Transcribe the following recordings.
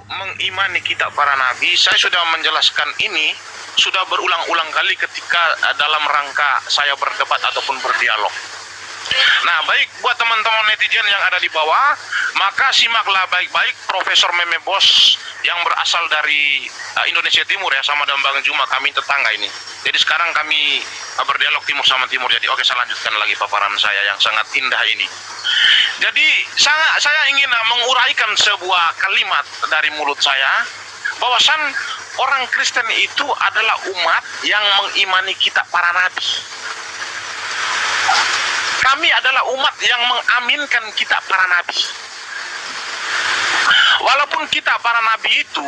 mengimani kitab para nabi, saya sudah menjelaskan ini sudah berulang-ulang kali ketika dalam rangka saya berdebat ataupun berdialog. Nah, baik buat teman-teman netizen yang ada di bawah, maka simaklah baik-baik Profesor Meme Bos yang berasal dari Indonesia Timur ya, sama dengan Bang Juma, kami tetangga ini. Jadi sekarang kami berdialog timur sama timur. Jadi oke, saya lanjutkan lagi paparan saya yang sangat indah ini. Jadi saya ingin menguraikan sebuah kalimat dari mulut saya, bahwasan orang Kristen itu adalah umat yang mengimani kitab para nabi. Kami adalah umat yang mengaminkan kitab para nabi. Walaupun kitab para nabi itu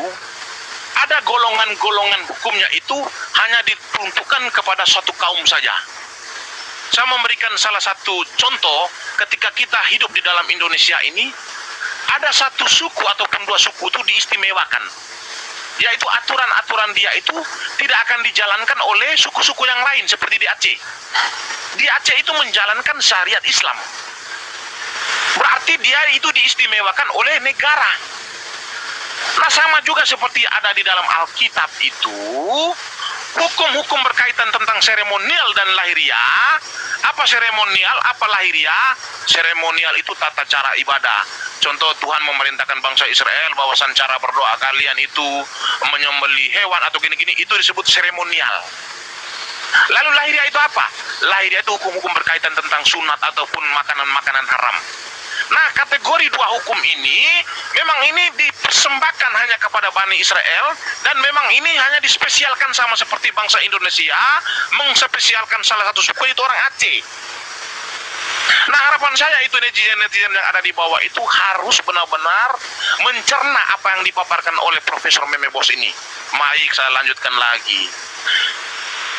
ada golongan-golongan hukumnya itu hanya diperuntukkan kepada suatu kaum saja. Saya memberikan salah satu contoh ketika kita hidup di dalam Indonesia ini, ada satu suku ataupun dua suku itu diistimewakan, yaitu aturan-aturan dia itu tidak akan dijalankan oleh suku-suku yang lain seperti di Aceh. Di Aceh itu menjalankan syariat Islam. Berarti dia itu diistimewakan oleh negara. Nah, sama juga seperti ada di dalam Alkitab itu, hukum-hukum berkaitan tentang seremonial dan lahiriah. Apa seremonial, apa lahiriah? Seremonial itu tata cara ibadah. Contoh, Tuhan memerintahkan bangsa Israel bahwasan cara berdoa kalian itu menyembelih hewan atau gini-gini, itu disebut seremonial. Lalu lahiriah itu apa? Lahiriah itu hukum-hukum berkaitan tentang sunat ataupun makanan-makanan haram. Nah, kategori dua hukum ini memang ini dipersembahkan hanya kepada Bani Israel, dan memang ini hanya dispesialkan sama seperti bangsa Indonesia mengspesialkan salah satu suku, itu orang Aceh. Nah, harapan saya itu netizen-netizen yang ada di bawah itu harus benar-benar mencerna apa yang dipaparkan oleh Profesor Meme Bos ini. Baik, saya lanjutkan lagi.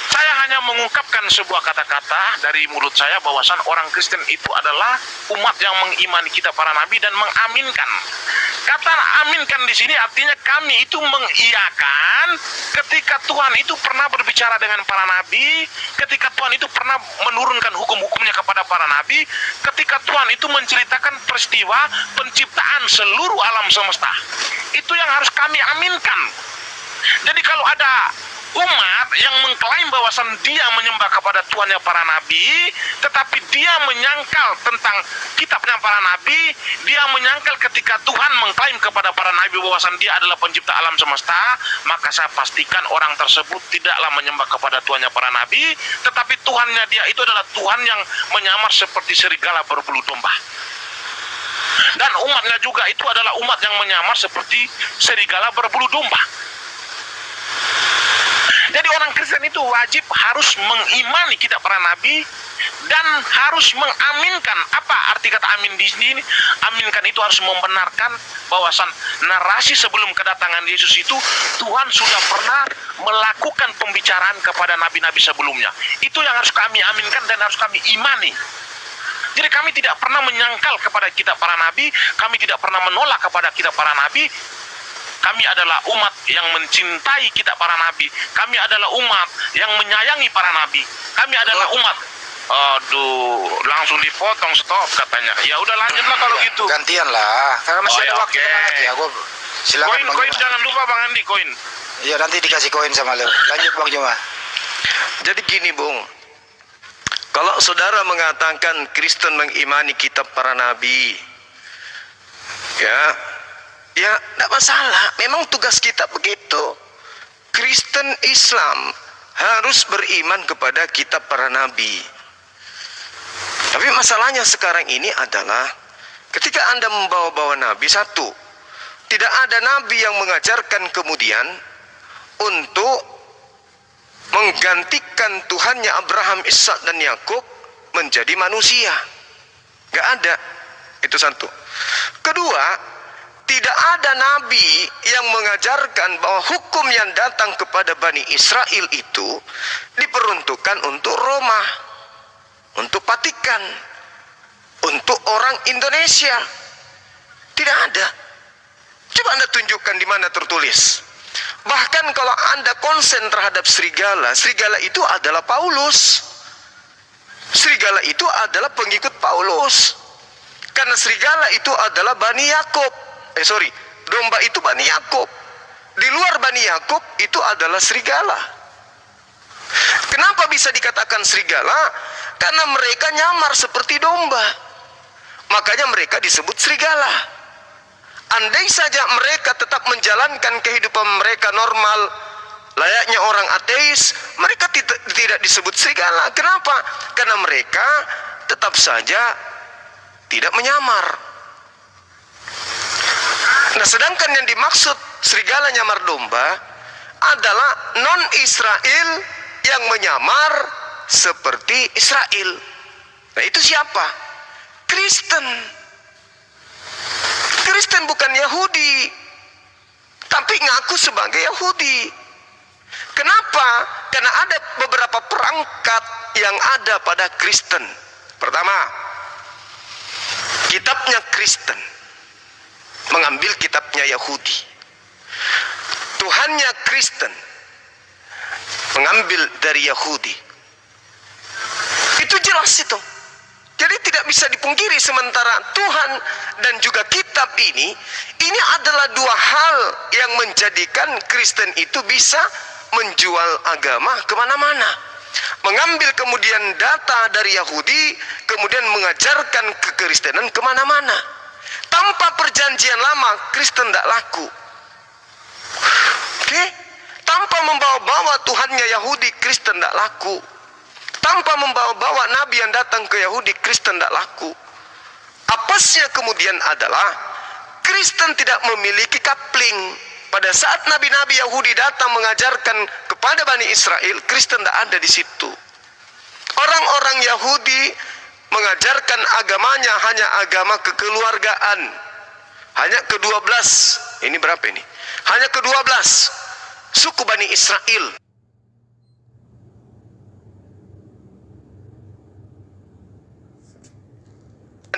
Saya hanya mengungkapkan sebuah kata-kata dari mulut saya, bahwasan orang Kristen itu adalah umat yang mengimani kitab para nabi dan mengaminkan. Kata aminkan di sini artinya kami itu mengiyakan ketika Tuhan itu pernah berbicara dengan para nabi, ketika Tuhan itu pernah menurunkan hukum-hukumnya kepada para nabi, ketika Tuhan itu menceritakan peristiwa penciptaan seluruh alam semesta. Itu yang harus kami aminkan. Jadi kalau ada umat yang mengklaim bahwasan dia menyembah kepada Tuhannya para nabi, tetapi dia menyangkal tentang kitabnya para nabi, dia menyangkal ketika Tuhan mengklaim kepada para nabi bahwasan dia adalah pencipta alam semesta, maka saya pastikan orang tersebut tidaklah menyembah kepada Tuhannya para nabi, tetapi Tuhannya dia itu adalah Tuhan yang menyamar seperti serigala berbulu domba. Dan umatnya juga itu adalah umat yang menyamar seperti serigala berbulu domba. Jadi orang Kristen itu wajib harus mengimani kitab para nabi dan harus mengaminkan. Apa arti kata amin di sini? Aminkan itu harus membenarkan bahwasan narasi sebelum kedatangan Yesus itu Tuhan sudah pernah melakukan pembicaraan kepada nabi-nabi sebelumnya. Itu yang harus kami aminkan dan harus kami imani. Jadi kami tidak pernah menyangkal kepada kitab para nabi, kami tidak pernah menolak kepada kitab para nabi. Kami adalah umat yang mencintai kitab para nabi. Kami adalah umat yang menyayangi para nabi. Kami adalah umat. Aduh, langsung dipotong, stop katanya. Ya udah lanjutlah kalau gitu. Gantian lah, karena masih ada waktu lagi ya. Silakan. Koin jangan lupa Bang Andi, koin. Iya, nanti dikasih koin sama lo. Lanjut Bang Juma. Jadi gini Bung, kalau saudara mengatakan Kristen mengimani kitab para nabi, ya tidak masalah. Memang tugas kita begitu. Kristen Islam harus beriman kepada kitab para nabi. Tapi masalahnya sekarang ini adalah ketika Anda membawa-bawa nabi, satu, tidak ada nabi yang mengajarkan kemudian untuk menggantikan Tuhannya Abraham, Ishak dan Yakub menjadi manusia. Gak ada. Itu satu. Kedua, tidak ada nabi yang mengajarkan bahwa hukum yang datang kepada Bani Israel itu diperuntukkan untuk Roma, untuk Vatikan, untuk orang Indonesia. Tidak ada. Coba Anda tunjukkan di mana tertulis. Bahkan kalau Anda konsen terhadap serigala, serigala itu adalah Paulus. Serigala itu adalah pengikut Paulus. Karena serigala itu adalah Bani Yakub. Domba itu Bani Yakub. Di luar Bani Yakub itu adalah serigala. Kenapa bisa dikatakan serigala? Karena mereka nyamar seperti domba. Makanya mereka disebut serigala. Andai saja mereka tetap menjalankan kehidupan mereka normal, layaknya orang ateis, mereka tidak disebut serigala. Kenapa? Karena mereka tetap saja tidak menyamar. Nah, sedangkan yang dimaksud serigala nyamar domba adalah non-Israel yang menyamar seperti Israel. Nah, itu siapa? Kristen. Kristen bukan Yahudi, tapi ngaku sebagai Yahudi. Kenapa? Karena ada beberapa perangkat yang ada pada Kristen. Pertama, kitabnya Kristen mengambil kitabnya Yahudi. Tuhannya Kristen mengambil dari Yahudi. Itu jelas itu. Jadi tidak bisa dipungkiri, sementara Tuhan dan juga kitab ini adalah dua hal yang menjadikan Kristen itu bisa menjual agama kemana-mana. Mengambil kemudian data dari Yahudi, kemudian mengajarkan kekristenan kemana-mana. Tanpa perjanjian lama, Kristen tidak laku. Oke? Tanpa membawa-bawa Tuhannya Yahudi, Kristen tidak laku. Tanpa membawa-bawa nabi yang datang ke Yahudi, Kristen tidak laku. Apasnya kemudian adalah Kristen tidak memiliki kapling. Pada saat nabi-nabi Yahudi datang mengajarkan kepada Bani Israel, Kristen tidak ada di situ. Orang-orang Yahudi mengajarkan agamanya hanya agama kekeluargaan. Hanya ke-12. Ini berapa ini? Hanya ke-12 suku Bani Israel.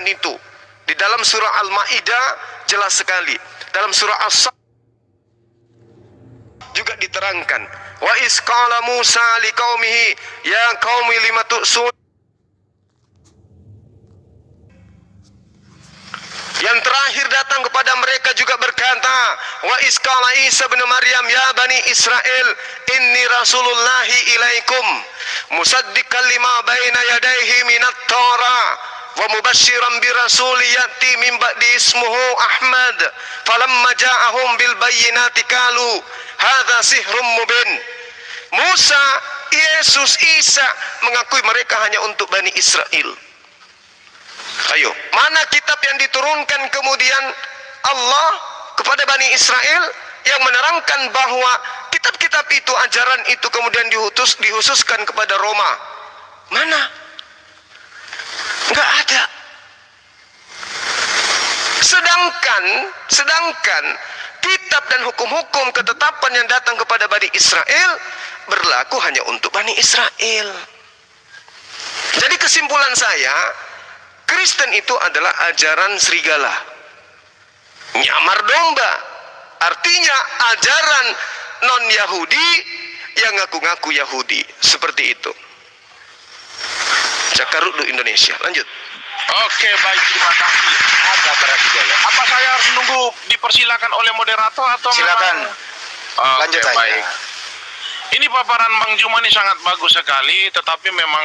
Itu di dalam surah Al-Maidah jelas sekali. Dalam surah As-Saff juga diterangkan, wa iz qala Musa liqaumihi ya qaumi lima tu'sun. Yang terakhir datang kepada mereka juga berkata, wa iz qala Isa bin Maryam ya bani Israel inni rasulullahi ilaikum musaddiqan lima baina yadayhi minat Torah wa mubasysyiran bi rasuli yati min ba'di ismuhu Ahmad falamma ja'ahum bil bayyinati qalu hadza sihrun mubin. Musa, Yesus, Isa mengakui mereka hanya untuk Bani Israel. Ayo, mana kitab yang diturunkan kemudian Allah kepada Bani Israel yang menerangkan bahwa kitab-kitab itu, ajaran itu kemudian dihususkan kepada Roma? Mana? Enggak ada. Sedangkan kitab dan hukum-hukum ketetapan yang datang kepada Bani Israel berlaku hanya untuk Bani Israel. Jadi kesimpulan saya, Kristen itu adalah ajaran serigala, nyamar domba. Artinya ajaran non-Yahudi yang ngaku-ngaku Yahudi. Seperti itu. Cakaruduk Indonesia. Lanjut. Oke, baik, terima kasih. Ada berarti boleh. Apa saya harus nunggu dipersilakan oleh moderator atau Silakan. memang... Lanjut Oke, aja. baik. Ini paparan Bang Juma ini sangat bagus sekali, tetapi memang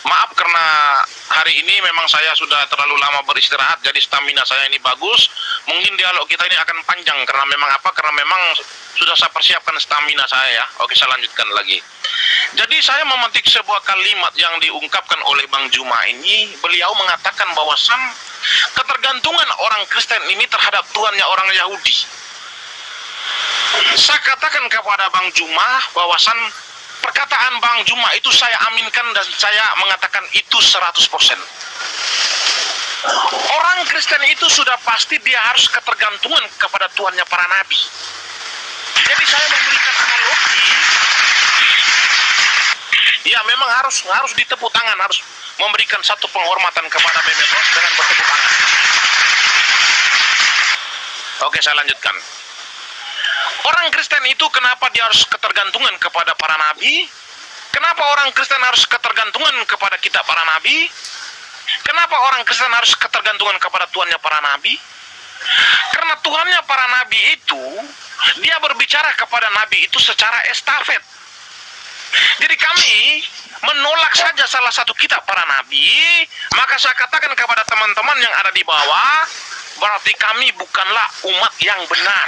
maaf karena hari ini memang saya sudah terlalu lama beristirahat, jadi stamina saya ini bagus. Mungkin dialog kita ini akan panjang karena memang apa? Karena memang sudah saya persiapkan stamina saya ya. Oke, saya lanjutkan lagi. Jadi saya memetik sebuah kalimat yang diungkapkan oleh Bang Juma ini. Beliau mengatakan bahwasan ketergantungan orang Kristen ini terhadap Tuhannya orang Yahudi. Saya katakan kepada Bang Juma bahwasan perkataan Bang Juma itu saya aminkan dan saya mengatakan itu 100%. Orang Kristen itu sudah pasti dia harus ketergantungan kepada Tuhannya para nabi. Jadi saya memberikan analogi, ya memang harus ditepuk tangan, harus memberikan satu penghormatan kepada Memetos dengan bertepuk tangan. Oke, saya lanjutkan. Orang Kristen itu kenapa dia harus ketergantungan kepada para nabi? Kenapa orang Kristen harus ketergantungan kepada kitab para nabi? Kenapa orang Kristen harus ketergantungan kepada Tuhannya para nabi? Karena Tuhannya para nabi itu, dia berbicara kepada nabi itu secara estafet. Jadi kami menolak saja salah satu kitab para nabi, maka saya katakan kepada teman-teman yang ada di bawah, berarti kami bukanlah umat yang benar.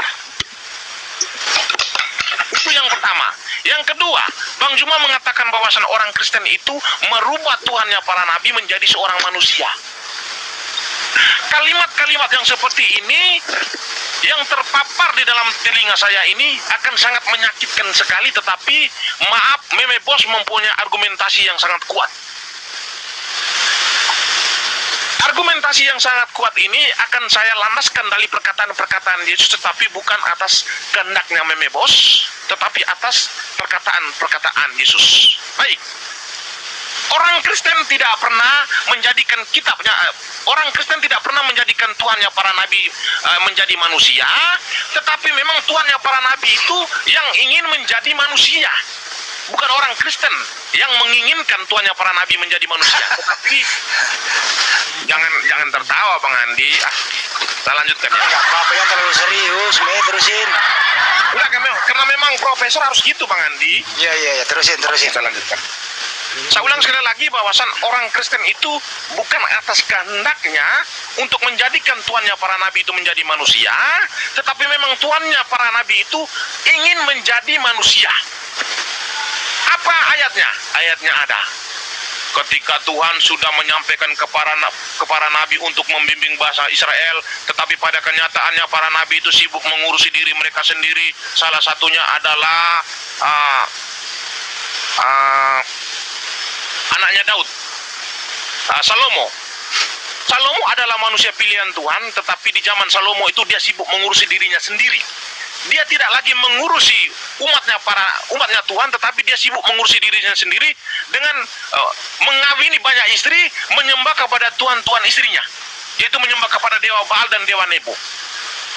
Itu yang pertama. Yang kedua, Bang Juma mengatakan bahwasan orang Kristen itu merubah Tuhannya para nabi menjadi seorang manusia. Kalimat-kalimat yang seperti ini yang terpapar di dalam telinga saya ini akan sangat menyakitkan sekali, tetapi maaf, Meme Bos mempunyai argumentasi yang sangat kuat. Argumentasi yang sangat kuat ini akan saya landaskan dari perkataan-perkataan Yesus, tetapi bukan atas kehendaknya Meme Bos, tetapi atas perkataan-perkataan Yesus. Baik. Orang Kristen tidak pernah menjadikan kitabnya, orang Kristen tidak pernah menjadikan Tuhannya para nabi menjadi manusia, tetapi memang Tuhannya para nabi itu yang ingin menjadi manusia. Bukan orang Kristen yang menginginkan Tuhannya para nabi menjadi manusia. Tetapi jangan tertawa Bang Andi. Kita lanjutkan ya. Enggak apa-apa yang terlalu serius, terusin. Enggak, karena memang profesor harus gitu Bang Andi. Iya, terusin. Kita lanjutkan. Saya ulang sekali lagi bahwasan orang Kristen itu bukan atas kehendaknya untuk menjadikan Tuhannya para nabi itu menjadi manusia, tetapi memang Tuhannya para nabi itu ingin menjadi manusia. Apa ayatnya? Ayatnya ada. Ketika Tuhan sudah menyampaikan kepada nabi untuk membimbing bangsa Israel, tetapi pada kenyataannya para nabi itu sibuk mengurusi diri mereka sendiri. Salah satunya adalah anaknya Daud, Salomo. Salomo adalah manusia pilihan Tuhan, tetapi di zaman Salomo itu dia sibuk mengurusi dirinya sendiri. Dia tidak lagi mengurusi umatnya Tuhan, tetapi dia sibuk mengurusi dirinya sendiri dengan mengawini banyak istri, menyembah kepada tuan-tuan istrinya, yaitu menyembah kepada dewa Baal dan dewa Nebo.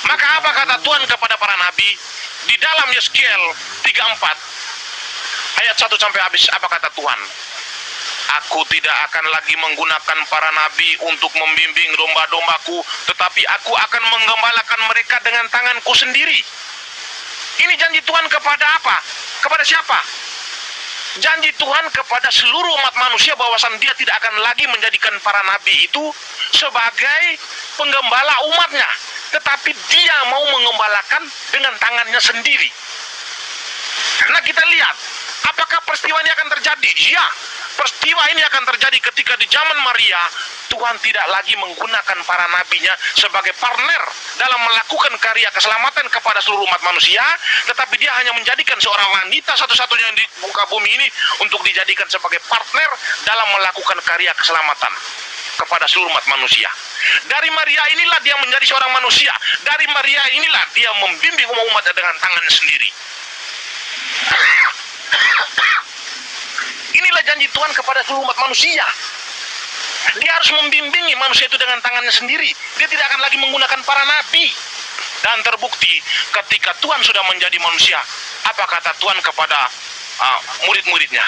Maka apa kata Tuhan kepada para nabi di dalam Yeskiel 34 ayat 1 sampai habis? Apa kata Tuhan? Aku tidak akan lagi menggunakan para nabi untuk membimbing domba-dombaku, tetapi aku akan menggembalakan mereka dengan tanganku sendiri. Ini janji Tuhan kepada apa? Kepada siapa? Janji Tuhan kepada seluruh umat manusia bahwasan dia tidak akan lagi menjadikan para nabi itu sebagai penggembala umatnya, tetapi dia mau mengembalakan dengan tangannya sendiri. Karena kita lihat, apakah peristiwa ini akan terjadi? Ya, peristiwa ini akan terjadi ketika di zaman Maria, Tuhan tidak lagi menggunakan para nabinya sebagai partner dalam melakukan karya keselamatan kepada seluruh umat manusia, tetapi dia hanya menjadikan seorang wanita satu-satunya di muka bumi ini untuk dijadikan sebagai partner dalam melakukan karya keselamatan kepada seluruh umat manusia. Dari Maria inilah dia menjadi seorang manusia. Dari Maria inilah dia membimbing umatnya dengan tangannya sendiri. Inilah janji Tuhan kepada seluruh umat manusia. Dia harus membimbingi manusia itu dengan tangannya sendiri. Dia tidak akan lagi menggunakan para nabi. Dan terbukti ketika Tuhan sudah menjadi manusia, apa kata Tuhan kepada murid-muridnya?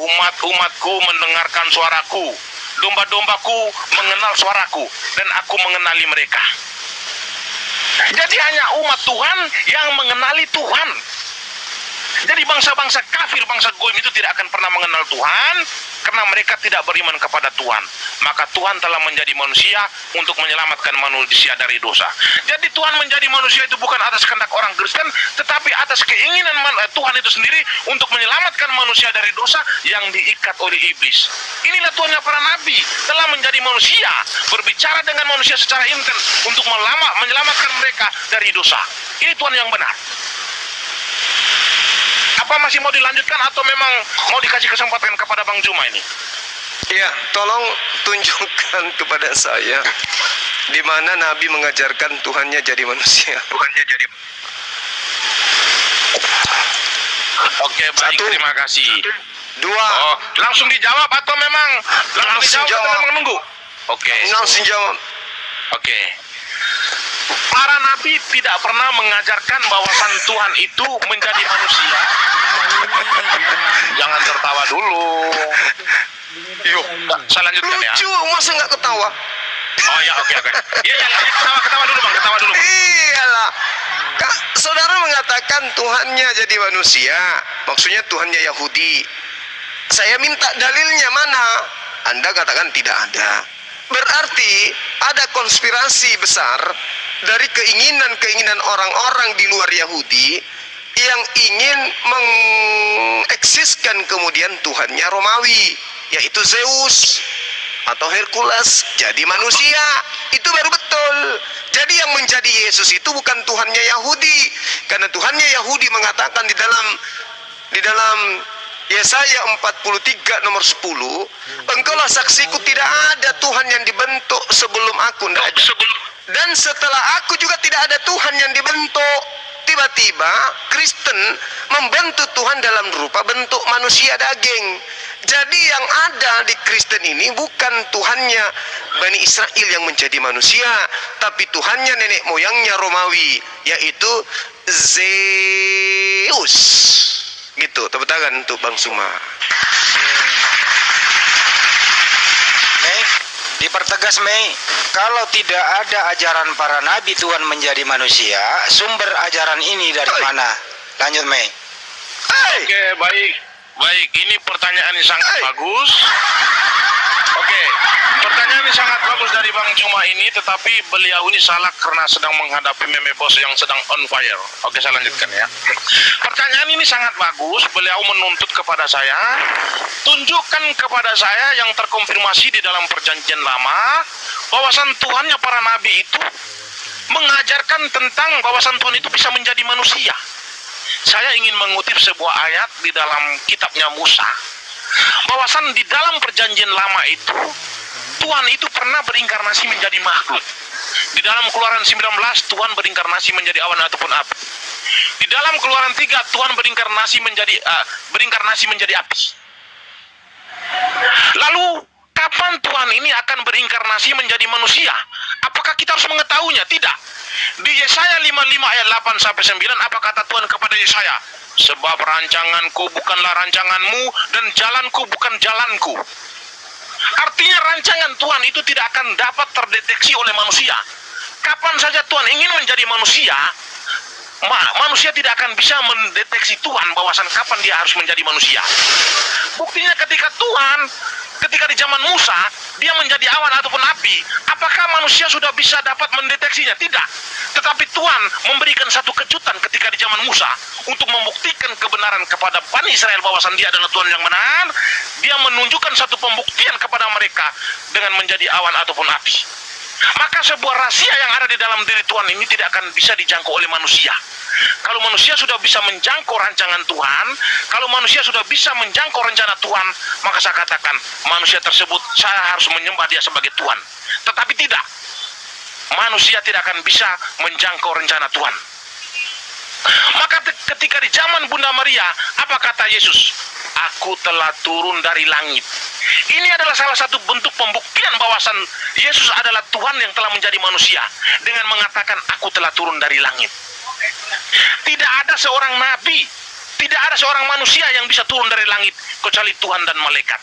Umat-umatku mendengarkan suaraku, domba-dombaku mengenal suaraku, dan aku mengenali mereka. Jadi hanya umat Tuhan yang mengenali Tuhan. Jadi bangsa-bangsa kafir, bangsa goyim itu tidak akan pernah mengenal Tuhan karena mereka tidak beriman kepada Tuhan. Maka Tuhan telah menjadi manusia untuk menyelamatkan manusia dari dosa. Jadi Tuhan menjadi manusia itu bukan atas kehendak orang Kristen, tetapi atas keinginan Tuhan itu sendiri untuk menyelamatkan manusia dari dosa yang diikat oleh iblis. Inilah Tuhannya para nabi, telah menjadi manusia, berbicara dengan manusia secara intens untuk menyelamatkan mereka dari dosa. Ini Tuhan yang benar. Apa masih mau dilanjutkan atau memang mau dikasih kesempatan kepada Bang Juma ini? Ya, tolong tunjukkan kepada saya di mana Nabi mengajarkan Tuhannya jadi manusia. Tuhannya jadi. Oke, baik, terima kasih. Dua. Oh, langsung dijawab atau memang langsung dijawab atau memang menunggu? Oke. Langsung jawab. Oke. Para nabi tidak pernah mengajarkan bahwasan Tuhan itu menjadi manusia. Jangan tertawa dulu. Yuk, saya lanjutkan ya. Lucu, masa nggak ketawa? Oh ya, oke. Iya, ketawa dulu Bang, ketawa dulu. Iyalah. Saudara mengatakan Tuhannya jadi manusia, maksudnya Tuhannya Yahudi. Saya minta dalilnya mana? Anda katakan tidak ada. Berarti ada konspirasi besar dari keinginan-keinginan orang-orang di luar Yahudi yang ingin mengeksiskan kemudian Tuhannya Romawi, yaitu Zeus atau Hercules jadi manusia. Itu baru betul. Jadi yang menjadi Yesus itu bukan Tuhannya Yahudi, karena Tuhannya Yahudi mengatakan di dalam Yesaya 43 nomor 10, engkaulah saksiku, tidak ada Tuhan yang dibentuk sebelum aku. Tidak ada. Dan setelah aku juga tidak ada Tuhan yang dibentuk. Tiba-tiba Kristen membentuk Tuhan dalam rupa bentuk manusia daging. Jadi yang ada di Kristen ini bukan Tuhannya Bani Israel yang menjadi manusia, tapi Tuhannya nenek moyangnya Romawi, yaitu Zeus. Gitu, tepuk tangan untuk Bang Suma. Mei, dipertegas Mei, kalau tidak ada ajaran para nabi Tuhan menjadi manusia, sumber ajaran ini dari mana? Lanjut Mei. Oke, baik. Ini pertanyaan yang sangat bagus. Oke, pertanyaan ini sangat bagus dari Bang Cuma ini, tetapi beliau ini salah karena sedang menghadapi meme bos yang sedang on fire. Oke, saya lanjutkan ya. Pertanyaan ini sangat bagus. Beliau menuntut kepada saya, tunjukkan kepada saya yang terkonfirmasi di dalam perjanjian lama, bahwasan Tuhannya para nabi itu mengajarkan tentang bahwasan Tuhan itu bisa menjadi manusia. Saya ingin mengutip sebuah ayat di dalam kitabnya Musa, bahwasan di dalam perjanjian lama itu Tuhan itu pernah berinkarnasi menjadi makhluk. Di dalam Keluaran 19 Tuhan berinkarnasi menjadi awan ataupun api. Di dalam Keluaran 3 Tuhan berinkarnasi menjadi api. Lalu kapan Tuhan ini akan berinkarnasi menjadi manusia? Apakah kita harus mengetahuinya? Tidak. Di Yesaya 55 ayat 8 sampai 9, apa kata Tuhan kepada Yesaya? Sebab rancanganku bukanlah rancanganmu, dan jalanku bukan jalanku. Artinya rancangan Tuhan itu tidak akan dapat terdeteksi oleh manusia. Kapan saja Tuhan ingin menjadi manusia, manusia tidak akan bisa mendeteksi Tuhan bahwasan kapan dia harus menjadi manusia. Buktinya ketika di zaman Musa dia menjadi awan ataupun api, apakah manusia sudah bisa dapat mendeteksinya? Tidak. Tetapi Tuhan memberikan satu kejutan ketika di zaman Musa untuk membuktikan kebenaran kepada Bani Israel bahwasan dia adalah Tuhan yang benar. Dia menunjukkan satu pembuktian kepada mereka dengan menjadi awan ataupun api. Maka sebuah rahasia yang ada di dalam diri Tuhan ini tidak akan bisa dijangkau oleh manusia. Kalau manusia sudah bisa menjangkau rancangan Tuhan, kalau manusia sudah bisa menjangkau rencana Tuhan, maka saya katakan manusia tersebut saya harus menyembah dia sebagai Tuhan. Tetapi tidak, manusia tidak akan bisa menjangkau rencana Tuhan. Maka ketika di zaman Bunda Maria, apa kata Yesus? Aku telah turun dari langit. Ini adalah salah satu bentuk pembuktian bahwasan Yesus adalah Tuhan yang telah menjadi manusia, dengan mengatakan aku telah turun dari langit. Tidak ada seorang nabi, tidak ada seorang manusia yang bisa turun dari langit kecuali Tuhan dan malaikat.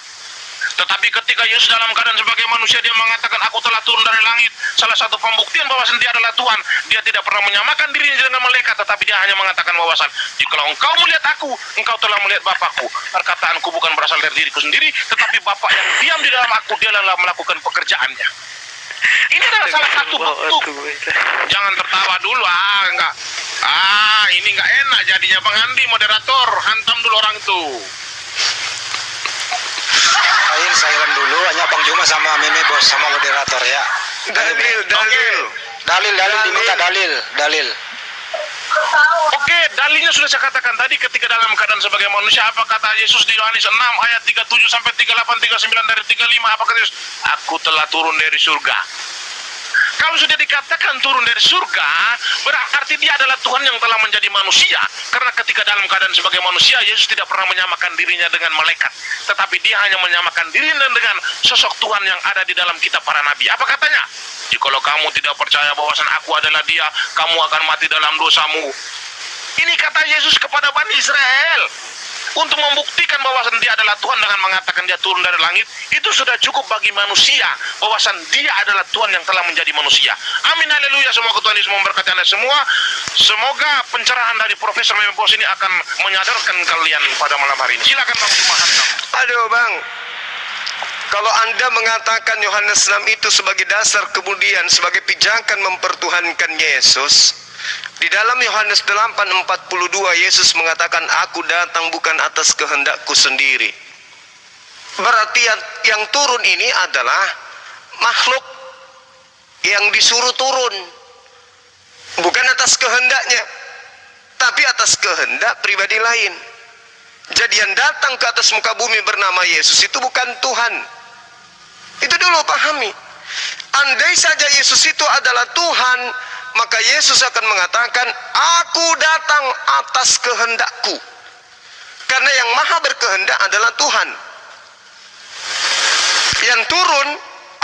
Tetapi ketika Yesus dalam keadaan sebagai manusia, dia mengatakan aku telah turun dari langit. Salah satu pembuktian bahwasan dia adalah Tuhan. Dia tidak pernah menyamakan dirinya dengan malaikat, tetapi dia hanya mengatakan bahwasan jikalau engkau melihat aku, engkau telah melihat Bapakku. Perkataanku bukan berasal dari diriku sendiri, tetapi Bapa yang diam di dalam aku, dia adalah melakukan pekerjaannya. Ini adalah salah satu bentuk. Jangan tertawa dulu, enggak. Ini enggak enak jadinya. Bang Andi, moderator, hantam dulu orang itu. Silent dulu, hanya Bang Juma sama Meme Bos sama moderator ya. Dalil diminta dalil. Oke, dalilnya sudah saya katakan tadi ketika dalam keadaan sebagai manusia. Apa kata Yesus di Yohanes 6 ayat 37 sampai 38, 39 dari 35? Apa kata Yesus? Aku telah turun dari surga. Kalau sudah dikatakan turun dari surga, berarti dia adalah Tuhan yang telah menjadi manusia. Karena ketika dalam keadaan sebagai manusia, Yesus tidak pernah menyamakan dirinya dengan malaikat. Tetapi dia hanya menyamakan dirinya dengan sosok Tuhan yang ada di dalam kitab para nabi. Apa katanya? Jikalau kamu tidak percaya bahwasan aku adalah dia, kamu akan mati dalam dosamu. Ini kata Yesus kepada Bani Israel. Untuk membuktikan bahwasan dia adalah Tuhan dengan mengatakan dia turun dari langit, itu sudah cukup bagi manusia bahwasan dia adalah Tuhan yang telah menjadi manusia. Amin, haleluya. Semoga Tuhan Yesus memberkati Anda semua. Semoga pencerahan dari Profesor Mempos ini akan menyadarkan kalian pada malam hari ini. Silakan Bang Juma. Aduh Bang, kalau Anda mengatakan Yohanes 6 itu sebagai dasar kemudian sebagai pijakan mempertuhankan Yesus, di dalam Yohanes 8:42 Yesus mengatakan, aku datang bukan atas kehendakku sendiri. Berarti yang turun ini adalah makhluk yang disuruh turun, bukan atas kehendaknya, tapi atas kehendak pribadi lain. Jadi yang datang ke atas muka bumi bernama Yesus itu bukan Tuhan. Itu dulu pahami. Andai saja Yesus itu adalah Tuhan, maka Yesus akan mengatakan, aku datang atas kehendakku. Karena yang maha berkehendak adalah Tuhan. Yang turun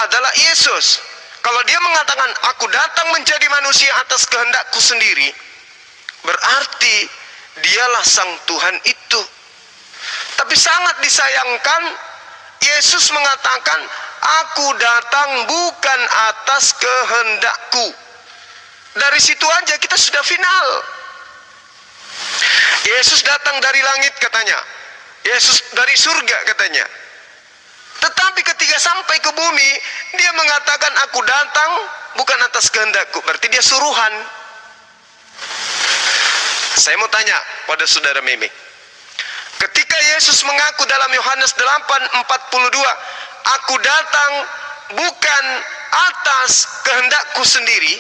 adalah Yesus. Kalau dia mengatakan, aku datang menjadi manusia atas kehendakku sendiri, berarti dialah sang Tuhan itu. Tapi sangat disayangkan, Yesus mengatakan, aku datang bukan atas kehendakku. Dari situ aja kita sudah final. Yesus datang dari langit katanya, Yesus dari surga katanya. Tetapi ketika sampai ke bumi, dia mengatakan, aku datang bukan atas kehendakku. Berarti dia suruhan. Saya mau tanya pada saudara Mimi, ketika Yesus mengaku dalam Yohanes 8:42, aku datang bukan atas kehendakku sendiri,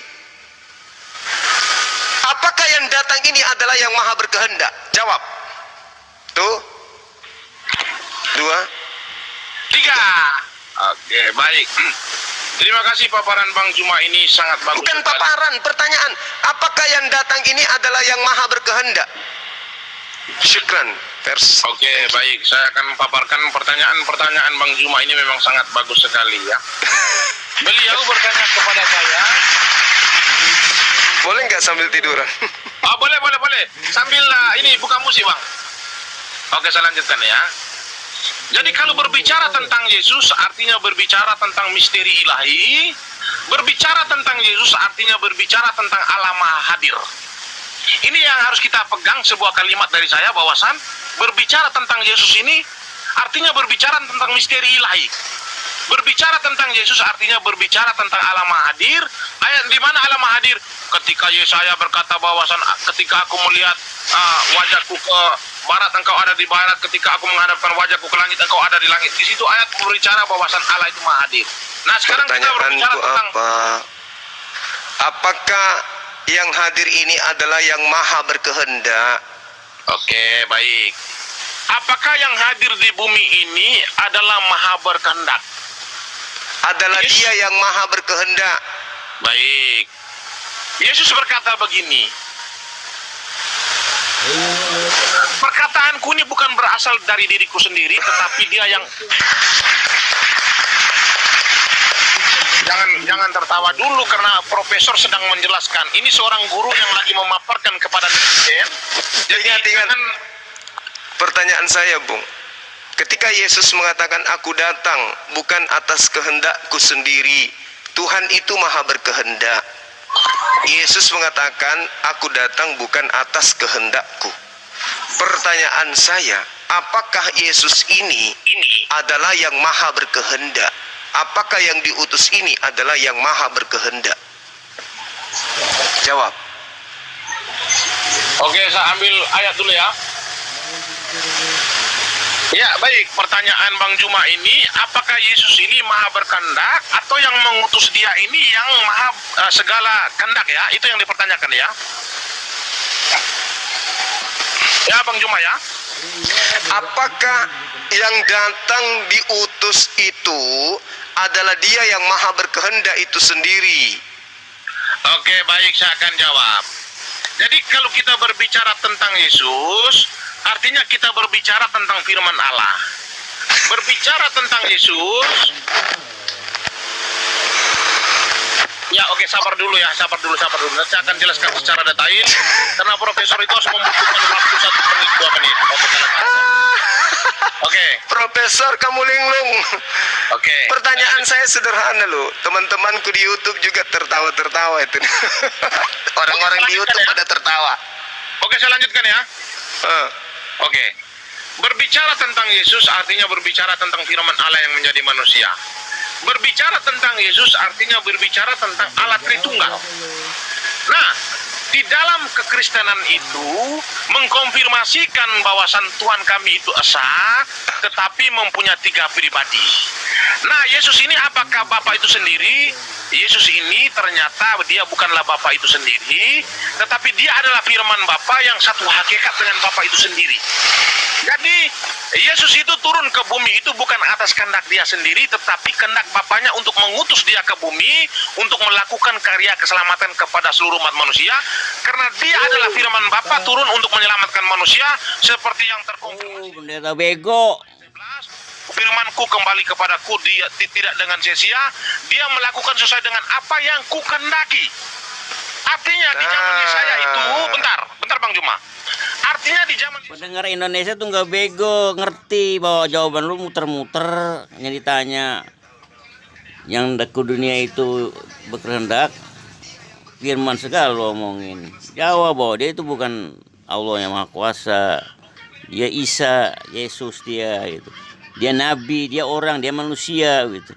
apakah yang datang ini adalah yang maha berkehendak? Jawab. Tuh. 2, 3. Oke, baik. Terima kasih paparan Bang Juma ini sangat bagus. Bukan paparan, pertanyaan. Apakah yang datang ini adalah yang maha berkehendak? Syukran. Oke, baik. Saya akan paparkan pertanyaan Bang Juma ini memang sangat bagus sekali ya. Beliau bertanya kepada saya. Boleh nggak sambil tiduran? Oh, boleh. Sambil ini buka musik, Bang. Oke, saya lanjutkan ya. Jadi kalau berbicara tentang Yesus artinya berbicara tentang misteri ilahi. Berbicara tentang Yesus artinya berbicara tentang Allah Maha Hadir. Ini yang harus kita pegang, sebuah kalimat dari saya bahwasan berbicara tentang Yesus ini artinya berbicara tentang misteri ilahi. Berbicara tentang Yesus artinya berbicara tentang Allah Maha Hadir. Ayat di mana Allah Maha Hadir? Ketika Yesaya berkata bahwasan ketika aku melihat wajahku ke barat, engkau ada di barat. Ketika aku menghadapkan wajahku ke langit, engkau ada di langit. Di situ ayat berbicara bahwasan Allah itu Maha Hadir. Nah, sekarang kita berbicara tentang apakah yang hadir ini adalah yang maha berkehendak? Oke, baik. Apakah yang hadir di bumi ini adalah maha berkehendak? Adalah Yesus. dia yang maha berkehendak. Baik. Yesus berkata begini. Perkataanku ini bukan berasal dari diriku sendiri, tetapi dia yang... Jangan tertawa dulu karena profesor sedang menjelaskan. Ini seorang guru yang lagi memaparkan kepada netizen. Jadi Ingat. Pertanyaan saya, Bung. Ketika Yesus mengatakan aku datang bukan atas kehendakku sendiri, Tuhan itu maha berkehendak. Yesus mengatakan aku datang bukan atas kehendakku. Pertanyaan saya, apakah Yesus ini adalah yang maha berkehendak? Apakah yang diutus ini adalah yang maha berkehendak? Jawab. Oke, saya ambil ayat dulu ya. Ya, baik. Pertanyaan Bang Juma ini, apakah Yesus ini maha berkehendak atau yang mengutus dia ini yang maha segala kehendak ya? Itu yang dipertanyakan ya. Ya, Bang Juma ya. Apakah yang datang diutus itu adalah dia yang maha berkehendak itu sendiri? Oke, baik, saya akan jawab. Jadi kalau kita berbicara tentang Yesus, artinya kita berbicara tentang firman Allah. Berbicara tentang Yesus, Ya, oke, sabar dulu ya, sabar dulu. Nanti saya akan jelaskan secara detail, karena profesor itu harus membutuhkan waktu 1 menit, 2 menit. Oke, silakan. Oke, Profesor kamu linglung. oke. Pertanyaan saya sederhana loh. Teman-temanku di YouTube juga tertawa-tertawa itu. Orang-orang di YouTube ya. pada tertawa. Oke, saya lanjutkan ya. Eh, Oke. Berbicara tentang Yesus artinya berbicara tentang firman Allah yang menjadi manusia. Berbicara tentang Yesus artinya berbicara tentang Allah Tritunggal. Nah, di dalam kekristenan itu mengkonfirmasikan bahwasan Tuhan kami itu esa, tetapi mempunyai 3 pribadi. Nah, Yesus ini apakah Bapa itu sendiri? Yesus ini ternyata dia bukanlah Bapa itu sendiri, tetapi dia adalah firman Bapa yang satu hakikat dengan Bapa itu sendiri. Jadi Yesus itu turun ke bumi itu bukan atas kehendak dia sendiri, tetapi kehendak Bapaknya untuk mengutus dia ke bumi untuk melakukan karya keselamatan kepada seluruh umat manusia, karena dia adalah firman Bapa turun untuk menyelamatkan manusia seperti yang terkonfirmasi. Pendeta bego. Firmanku kembali kepadaku, dia tidak dengan sia-sia, dia melakukan sesuai dengan apa yang ku kehendaki. Artinya di zaman Yesaya itu, bentar Bang Juma. Artinya di zaman Pendengar Indonesia tuh nggak bego, ngerti bahwa jawaban lu muter-muter yang ditanya. Yang ke dunia itu berkehendak, firman segala lu omongin. Jawab bahwa dia itu bukan Allah yang Maha Kuasa. Dia Isa, Yesus dia gitu. Dia nabi, dia orang, dia manusia gitu.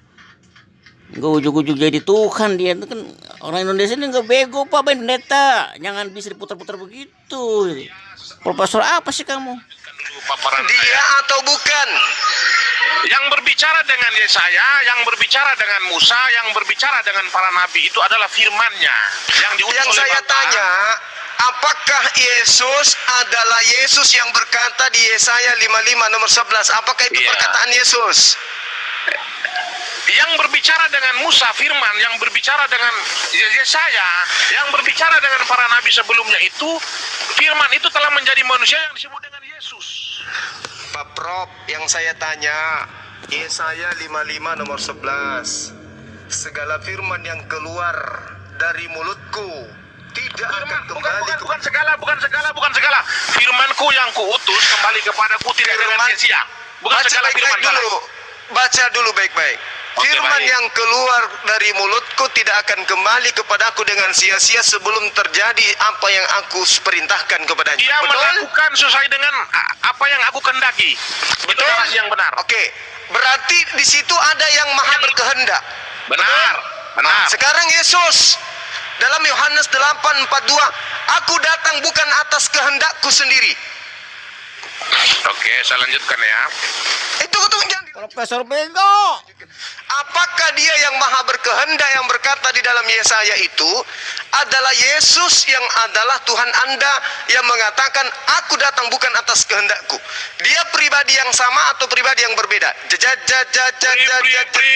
Enggak ujuk-ujuk jadi Tuhan dia. Itu kan orang Indonesia ini enggak bego Pak Pendeta. Jangan bisa diputar-putar begitu. Profesor apa sih kamu? paparan dia saya. atau bukan? Yang berbicara dengan Yesaya, yang berbicara dengan Musa, yang berbicara dengan para nabi itu adalah firman-Nya yang diutus Yang oleh saya Bapa. tanya, apakah Yesus adalah Yesus yang berkata di Yesaya 55 nomor 11? Apakah itu Iya. perkataan Yesus? Yang berbicara dengan Musa firman, yang berbicara dengan Yesaya, yang berbicara dengan para nabi sebelumnya itu, firman itu telah menjadi manusia yang disebut dengan Yesus. Pak Prof, yang saya tanya, Yesaya 55 nomor 11. Segala firman yang keluar dari mulutku tidak akan kembali Bukan segala. Firmanku yang kuutus kembali kepadaku tidak dengan Firman- sia-sia. Bukan Baca segala baik-baik firman dulu. Baca dulu baik-baik. Oke, Firman baik. yang keluar dari mulutku tidak akan kembali kepadaku dengan sia-sia sebelum terjadi apa yang aku perintahkan kepadanya. Dia Betul? melakukan sesuai dengan apa yang aku kehendaki. Itu Betul? narasi yang benar. Oke. Berarti di situ ada yang maha berkehendak. Benar. Benar. Sekarang Yesus dalam Yohanes 8:42, aku datang bukan atas kehendakku sendiri. Oke, saya lanjutkan ya. Itu yang Profesor bego. apakah dia yang maha berkehendak yang berkata di dalam Yesaya itu adalah Yesus yang adalah Tuhan Anda yang mengatakan aku datang bukan atas kehendakku. Dia pribadi yang sama atau pribadi yang berbeda?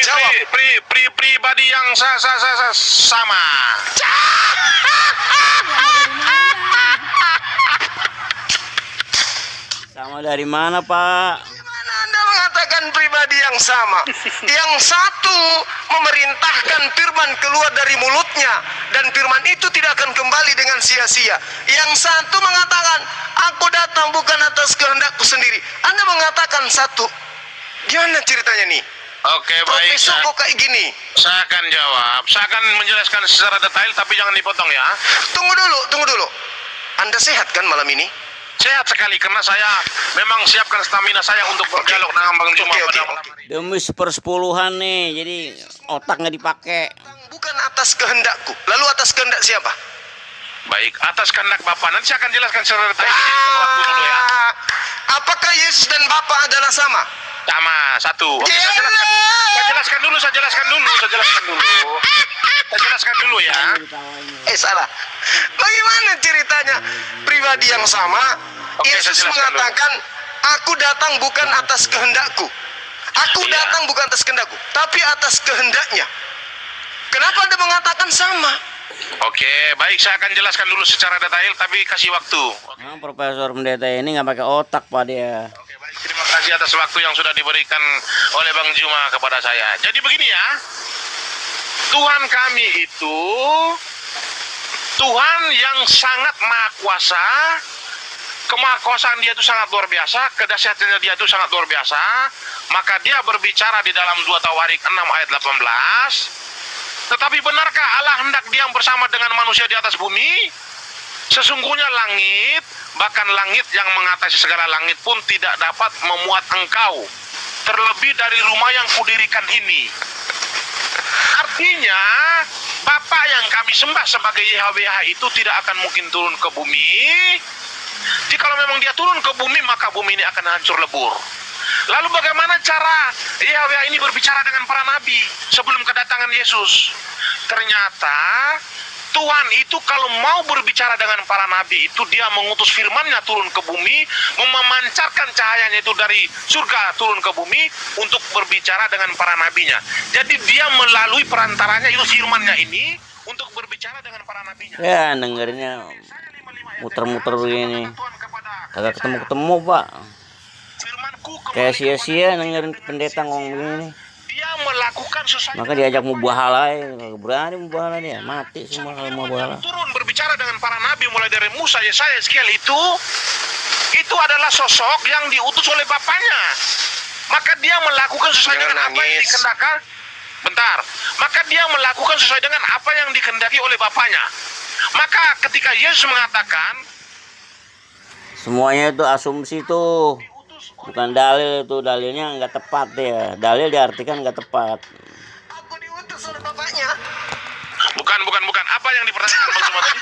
Jawab. Pribadi yang sama. Sama dari mana Pak? Bagaimana Anda mengatakan pribadi yang sama? Yang satu memerintahkan firman keluar dari mulutnya dan firman itu tidak akan kembali dengan sia-sia. Yang satu mengatakan aku datang bukan atas kehendakku sendiri. Anda mengatakan satu. Gimana ceritanya nih? Oke, baik. Profesor kok kayak gini? Saya akan jawab. Saya akan menjelaskan secara detail, tapi jangan dipotong ya. Tunggu dulu. Anda sehat kan malam ini? Sehat sekali karena saya memang siapkan stamina saya untuk berdialog dengan Bang Juma Oke. pada malam hari. Demi sepersepuluhan nih, jadi otak nggak dipakai. Bukan atas kehendakku. Lalu atas kehendak siapa? Baik, atas kehendak Bapak. Nanti saya akan jelaskan secara detail. Waktu dulu ya. Apakah Yesus dan Bapa adalah sama? Sama, satu. Oke, saya jelaskan dulu ya. Salah. Bagaimana ceritanya? Pribadi yang sama, Oke, Yesus saya jelaskan mengatakan, aku datang bukan atas kehendakku. Aku Iya. datang bukan atas kehendakku, tapi atas kehendaknya. Kenapa Anda mengatakan sama? Oke, baik, saya akan jelaskan dulu secara detail, tapi kasih waktu. Nah, Profesor Pendeta ini nggak pakai otak Pak dia. Oke, baik. Terima kasih atas waktu yang sudah diberikan oleh Bang Juma kepada saya. Jadi begini ya. Tuhan kami itu Tuhan yang sangat maha kuasa. Kemahakuasaan dia itu sangat luar biasa, kedahsyatannya dia itu sangat luar biasa. Maka dia berbicara di dalam 2 Tawarik 6 ayat 18. Tetapi benarkah Allah hendak diam bersama dengan manusia di atas bumi? Sesungguhnya langit, bahkan langit yang mengatasi segala langit pun tidak dapat memuat engkau, terlebih dari rumah yang kudirikan ini. Artinya, Bapa yang kami sembah sebagai YHWH itu tidak akan mungkin turun ke bumi. Jikalau memang dia turun ke bumi, maka bumi ini akan hancur lebur. Lalu bagaimana cara YHWH ini berbicara dengan para nabi sebelum kedatangan Yesus? Ternyata Tuhan itu kalau mau berbicara dengan para nabi itu dia mengutus firman-Nya turun ke bumi, memancarkan cahayanya itu dari surga turun ke bumi untuk berbicara dengan para nabinya. Jadi dia melalui perantaranya itu firman-Nya ini untuk berbicara dengan para nabinya. Ya dengerinnya muter-muter begini, kagak ketemu-ketemu Pak. Kayak sia-sia dengerin pendeta ngomong begini. Dia melakukan sesuatu. Maka diajak mubahala, kagak berani mubahala dia, mati semua kalau mau mubahala. Turun berbicara dengan para nabi mulai dari Musa, Yesaya, Yeskiel itu adalah sosok yang diutus oleh Bapaknya. Maka dia melakukan sesuai dengan apa yang dikehendaki. Bentar. Maka dia melakukan sesuai dengan apa yang dikehendaki oleh Bapaknya. Maka ketika Yesus mengatakan Semuanya itu asumsi tuh, bukan dalil itu, dalilnya nggak tepat ya. Dalil diartikan nggak tepat. Aku diutus oleh Bapaknya. bukan apa yang dipertanyakan Bang Suma tadi?